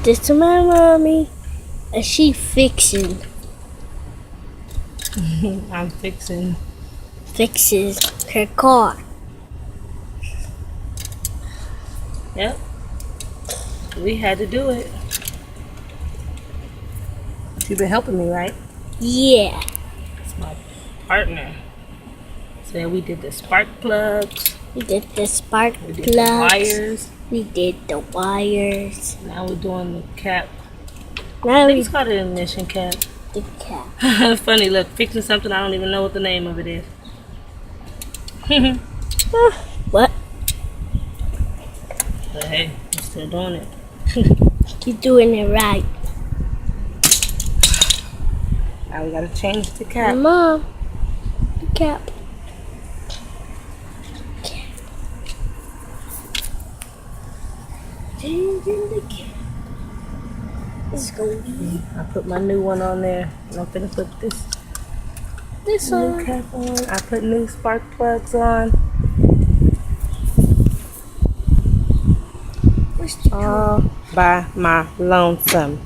this to my mommy, and she fixing. I'm fixes her car. Yep. We had to do it. You've been helping me, right? Yeah. It's my partner. So we did the spark plugs. We did the spark We plugs. did the wires. We did the wires. Now we're doing the cap. Now I think we it's called an ignition cap. the cap. It's funny, look, fixing something I don't even know what the name of it is. What? But hey, I'm still doing it. You're doing it right. Now we gotta change the cap. Mom, the cap. Changing the cap. Let's go. I put my new one on there, and I'm gonna put this new one. cap on. I put new spark plugs on. Where's the All by my lonesome.